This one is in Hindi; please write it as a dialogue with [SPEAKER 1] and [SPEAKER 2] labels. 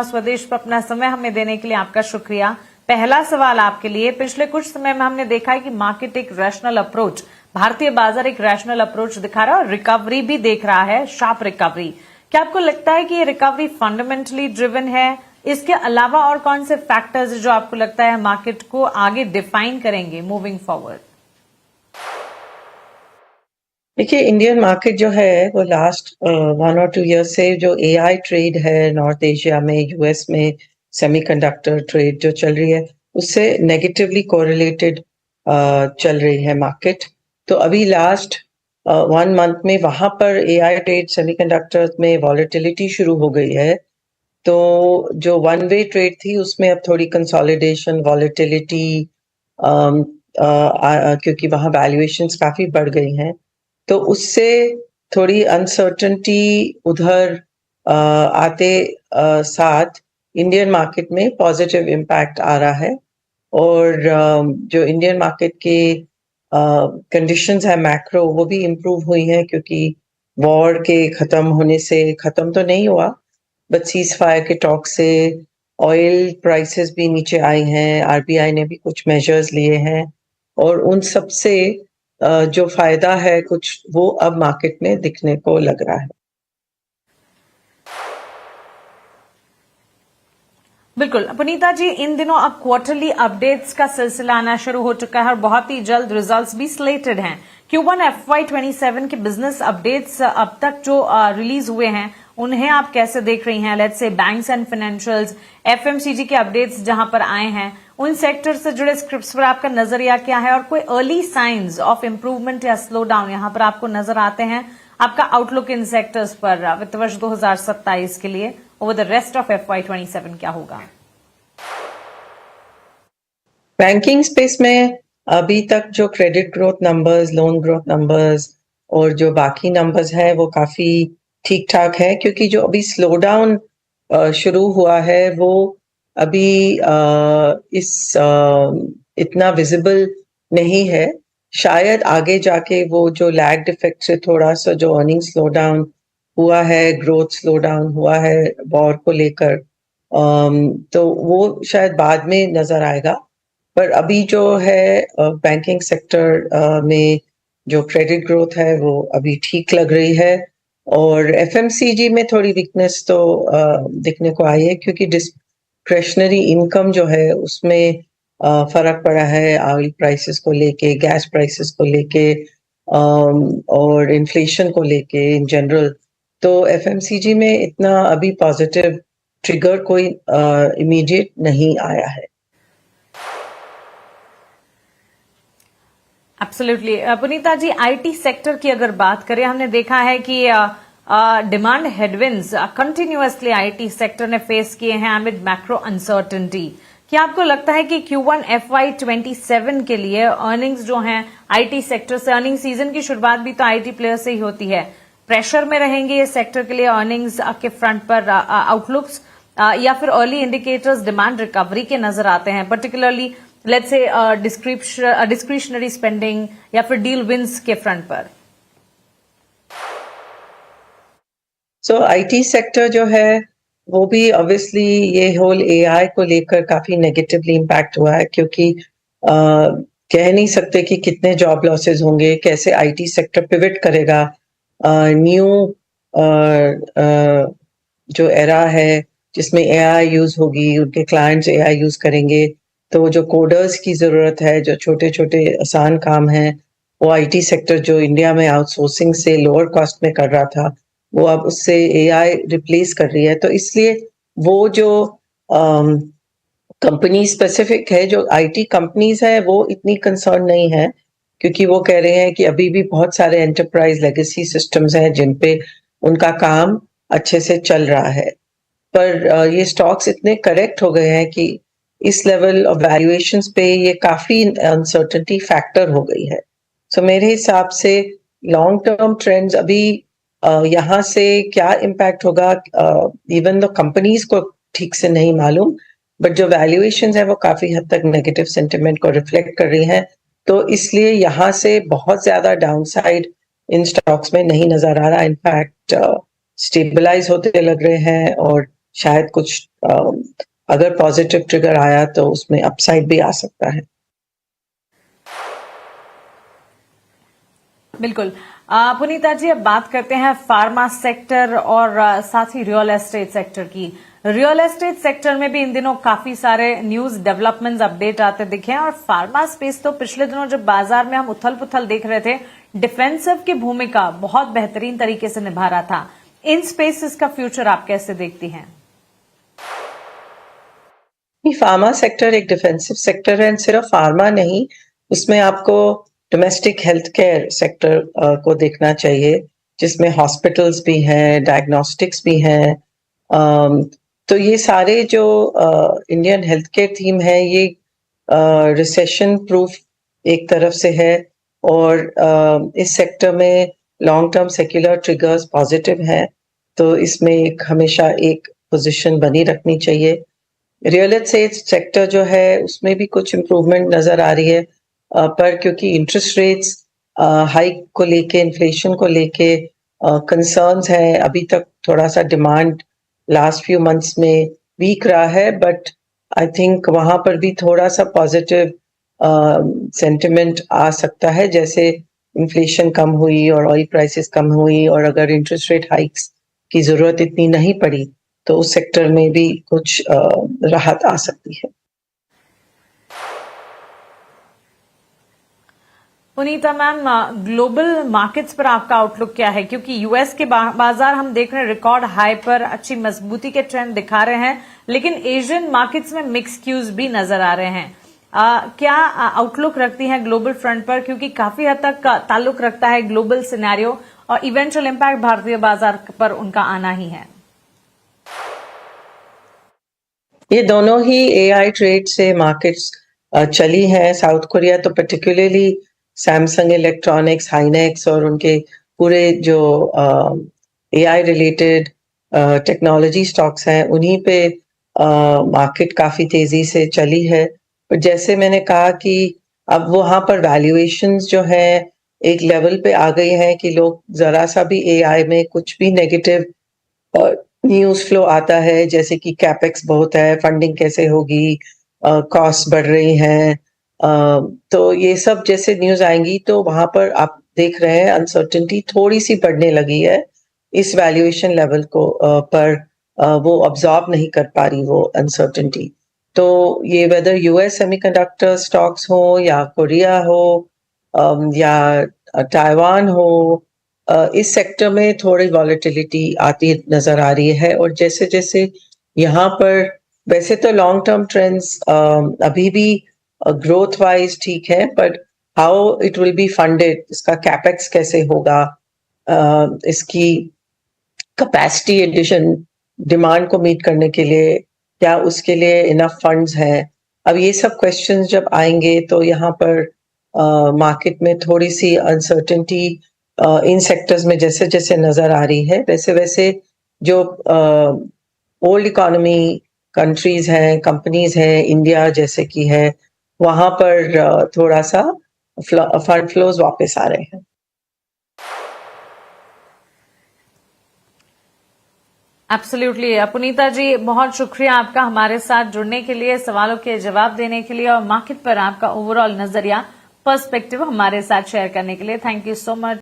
[SPEAKER 1] स्वदेश पर अपना समय हमें देने के लिए आपका शुक्रिया। पहला सवाल आपके लिए, पिछले कुछ समय में हमने देखा है कि मार्केट एक रैशनल अप्रोच, भारतीय बाजार एक रैशनल अप्रोच दिखा रहा है और रिकवरी भी देख रहा है, शार्प रिकवरी। क्या आपको लगता है कि ये रिकवरी फंडामेंटली ड्रिवन है? इसके अलावा और कौन से फैक्टर्स जो आपको लगता है मार्केट को आगे डिफाइन करेंगे मूविंग फॉरवर्ड?
[SPEAKER 2] देखिए, इंडियन मार्केट जो है वो लास्ट 1 और 2 ईयर से जो एआई ट्रेड है नॉर्थ एशिया में, यूएस में सेमीकंडक्टर ट्रेड जो चल रही है उससे नेगेटिवली कोरिलेटेड चल रही है मार्केट। तो अभी लास्ट 1 मंथ में वहां पर एआई ट्रेड सेमीकंडक्टर्स में वॉलेटिलिटी शुरू हो गई है। तो जो वन वे ट्रेड थी उसमें अब थोड़ी कंसोलिडेशन, वॉलेटिलिटी, क्योंकि वहां वैल्यूएशंस काफी बढ़ गई हैं, तो उससे थोड़ी अनसर्टेनिटी उधर आते साथ इंडियन मार्केट में पॉजिटिव इम्पैक्ट आ रहा है। और जो इंडियन मार्केट के कंडीशंस है मैक्रो, वो भी इम्प्रूव हुई हैं, क्योंकि वॉर के खत्म होने से, खत्म तो नहीं हुआ बट सीज फायर के टॉक से ऑयल प्राइसेस भी नीचे आई हैं, आरबीआई ने भी कुछ मेजर्स लिए हैं और उन सब से जो फायदा है कुछ वो अब मार्केट में दिखने को लग रहा है।
[SPEAKER 1] बिल्कुल पुनीता जी, इन दिनों अब क्वार्टरली अपडेट्स का सिलसिला आना शुरू हो चुका है और बहुत ही जल्द रिजल्ट्स भी स्लेटेड हैं। Q1 FY27 के बिजनेस अपडेट्स अब तक जो रिलीज हुए हैं उन्हें आप कैसे देख रही हैं? Let's say banks and financials, FMCG के अपडेट्स जहां पर आए हैं, उन सेक्टर से जुड़े स्क्रिप्ट्स पर आपका नजरिया क्या है और कोई अर्ली साइंस ऑफ इम्प्रूवमेंट या स्लो डाउन यहां पर आपको नजर आते हैं? आपका आउटलुक इन सेक्टर्स पर वित्त वर्ष 2027 के लिए over the rest of FY27 क्या होगा?
[SPEAKER 2] बैंकिंग स्पेस में अभी तक जो credit growth numbers, loan growth numbers और जो बाकी नंबर्स हैं वो काफी ठीक ठाक है, क्योंकि जो अभी स्लो डाउन शुरू हुआ है वो अभी इतना विजिबल नहीं है। शायद आगे जाके वो जो लैग्ड इफेक्ट से थोड़ा सा जो अर्निंग स्लो डाउन हुआ है, ग्रोथ स्लो डाउन हुआ है वॉर को लेकर, तो वो शायद बाद में नजर आएगा। पर अभी जो है बैंकिंग सेक्टर में जो क्रेडिट ग्रोथ है वो अभी ठीक लग रही है। और एफएमसीजी में थोड़ी वीकनेस तो दिखने को आई है, क्योंकि डिस्क्रेशनरी इनकम जो है उसमें फर्क पड़ा है ऑयल प्राइसेस को लेके, गैस प्राइसेस को लेके और इन्फ्लेशन को लेके इन जनरल। तो एफएमसीजी में इतना अभी पॉजिटिव ट्रिगर कोई इमीडिएट नहीं आया है।
[SPEAKER 1] Absolutely Punita ji, IT sector की अगर बात करें, हमने देखा है कि demand headwinds continuously IT sector ने फेस किए हैं एमिड मैक्रो अनसर्टेनिटी। क्या आपको लगता है कि Q1 FY27 के लिए अर्निंग्स जो हैं आईटी सेक्टर से, अर्निंग सीजन की शुरुआत भी तो आईटी प्लेयर से ही होती है, प्रेशर में रहेंगे ये सेक्टर के लिए अर्निंग्स के फ्रंट पर? आउटलुक्स या फिर अर्ली इंडिकेटर्स डिमांड रिकवरी के नजर आते हैं, particularly let's say discretionary spending या फिर डील विंस के फ्रंट पर?
[SPEAKER 2] सो आईटी सेक्टर जो है वो भी ऑब्वियसली ये होल एआई को लेकर काफी नेगेटिवली इम्पैक्ट हुआ है, क्योंकि कह नहीं सकते कि कितने जॉब लॉसेस होंगे, कैसे आईटी सेक्टर पिवट करेगा न्यू जो एरा है जिसमें एआई यूज होगी, उनके क्लाइंट्स एआई यूज करेंगे, तो जो कोडर्स की जरूरत है, जो छोटे छोटे आसान काम हैं, वो आईटी सेक्टर जो इंडिया में आउटसोर्सिंग से लोअर कॉस्ट में कर रहा था, वो अब उससे एआई रिप्लेस कर रही है। तो इसलिए वो जो कंपनी स्पेसिफिक है, जो आईटी कंपनीज है, वो इतनी कंसर्न नहीं है, क्योंकि वो कह रहे हैं कि अभी भी बहुत सारे एंटरप्राइज लेगेसी सिस्टम्स हैं जिन पे उनका काम अच्छे से चल रहा है। पर ये स्टॉक्स इतने करेक्ट हो गए हैं कि इस लेवल ऑफ वैल्यूएशंस पे ये काफी अनसर्टेनिटी फैक्टर हो गई है। सो मेरे हिसाब से लॉन्ग टर्म ट्रेंड्स अभी यहाँ से क्या इम्पैक्ट होगा, इवन द कंपनीज को ठीक से नहीं मालूम, बट जो वैल्यूएशंस है वो काफी हद तक नेगेटिव सेंटिमेंट को रिफ्लेक्ट कर रही हैं। तो इसलिए यहाँ से बहुत ज्यादा डाउनसाइड इन स्टॉक्स में नहीं नजर आ रहा, इनफैक्ट स्टेबलाइज होते लग रहे हैं और शायद कुछ अगर पॉजिटिव ट्रिगर आया तो उसमें अपसाइड भी आ सकता है।
[SPEAKER 1] बिल्कुल। पुनीता जी, अब बात करते हैं फार्मा सेक्टर और साथ ही रियल एस्टेट सेक्टर की। रियल एस्टेट सेक्टर में भी इन दिनों काफी सारे न्यूज डेवलपमेंट्स अपडेट आते दिखे हैं और फार्मा स्पेस तो पिछले दिनों जब बाजार में हम उथल पुथल देख रहे थे, डिफेंसिव की भूमिका बहुत बेहतरीन तरीके से निभा रहा था। इन स्पेसेस का फ्यूचर आप कैसे देखती हैं?
[SPEAKER 2] फार्मा सेक्टर एक डिफेंसिव सेक्टर है, सिर्फ फार्मा नहीं, उसमें आपको डोमेस्टिक हेल्थ केयर सेक्टर को देखना चाहिए, जिसमें हॉस्पिटल्स भी हैं, डायग्नोस्टिक्स भी हैं। तो ये सारे जो इंडियन हेल्थ केयर थीम है, ये रिसेशन प्रूफ एक तरफ से है, और इस सेक्टर में long term secular triggers positive हैं, तो इसमें हमेशा एक पोजीशन बनी रखनी चाहिए। रियल एस्टेट सेक्टर जो है उसमें भी कुछ इम्प्रूवमेंट नजर आ रही है, पर क्योंकि इंटरेस्ट रेट्स हाइक को लेके, इन्फ्लेशन को लेके कंसर्न्स है, अभी तक थोड़ा सा डिमांड लास्ट फ्यू मंथ्स में वीक रहा है, बट आई थिंक वहां पर भी थोड़ा सा पॉजिटिव सेंटिमेंट आ सकता है, जैसे इन्फ्लेशन कम हुई और ऑयल प्राइसेस कम हुई, और अगर इंटरेस्ट रेट हाइक्स की जरूरत इतनी नहीं पड़ी तो उस सेक्टर में भी कुछ राहत आ सकती है।
[SPEAKER 1] पुनीता मैम, ग्लोबल मार्केट्स पर आपका आउटलुक क्या है? क्योंकि यूएस के बाजार हम देख रहे हैं रिकॉर्ड हाई पर अच्छी मजबूती के ट्रेंड दिखा रहे हैं, लेकिन एशियन मार्केट्स में मिक्स क्यूज भी नजर आ रहे हैं। क्या आउटलुक रखती हैं ग्लोबल फ्रंट पर? क्योंकि काफी हद तक ताल्लुक रखता है ग्लोबल सिनेरियो और इवेंचुअल इम्पैक्ट भारतीय बाजार पर उनका आना ही है।
[SPEAKER 2] ये दोनों ही एआई ट्रेड से मार्केट्स चली हैं। साउथ कोरिया तो पर्टिकुलरली सैमसंग इलेक्ट्रॉनिक्स, हाइनेक्स और उनके पूरे जो एआई रिलेटेड टेक्नोलॉजी स्टॉक्स हैं, उन्हीं पे मार्केट काफी तेजी से चली है। पर जैसे मैंने कहा कि अब वहां पर वैल्यूएशंस जो है एक लेवल पे आ गई हैं कि लोग जरा सा भी एआई में कुछ भी नेगेटिव न्यूज फ्लो आता है, जैसे कि कैपेक्स बहुत है, फंडिंग कैसे होगी, कॉस्ट बढ़ रही हैं, तो ये सब जैसे न्यूज आएंगी तो वहां पर आप देख रहे हैं अनसर्टेनिटी थोड़ी सी बढ़ने लगी है इस वैल्यूएशन लेवल को, पर वो अब्सॉर्ब नहीं कर पा रही वो अनसर्टेनिटी। तो ये वेदर यूएस सेमीकंडक्टर स्टॉक्स हो या कोरिया हो या ताइवान हो, इस सेक्टर में थोड़ी वॉलेटिलिटी आती नजर आ रही है। और जैसे जैसे यहाँ पर वैसे तो लॉन्ग टर्म ट्रेंड्स अभी भी ग्रोथ वाइज ठीक है, but how it will be funded, इसका कैपेक्स कैसे होगा, इसकी कैपेसिटी एडिशन डिमांड को मीट करने के लिए क्या उसके लिए इनफ फंड्स हैं, अब ये सब क्वेश्चंस जब आएंगे तो यहाँ पर मार्केट में थोड़ी सी अनसर्टेनिटी इन सेक्टर्स में जैसे जैसे नजर आ रही है, वैसे वैसे जो ओल्ड इकोनॉमी कंट्रीज हैं, कंपनीज हैं, इंडिया जैसे की है, वहां पर थोड़ा सा फंड फ्लोज वापस आ रहे हैं।
[SPEAKER 1] एब्सोल्युटली। पुनीता जी, बहुत शुक्रिया आपका हमारे साथ जुड़ने के लिए, सवालों के जवाब देने के लिए और मार्केट पर आपका ओवरऑल नजरिया, पर्सपेक्टिव हमारे साथ शेयर करने के लिए। Thank you so much.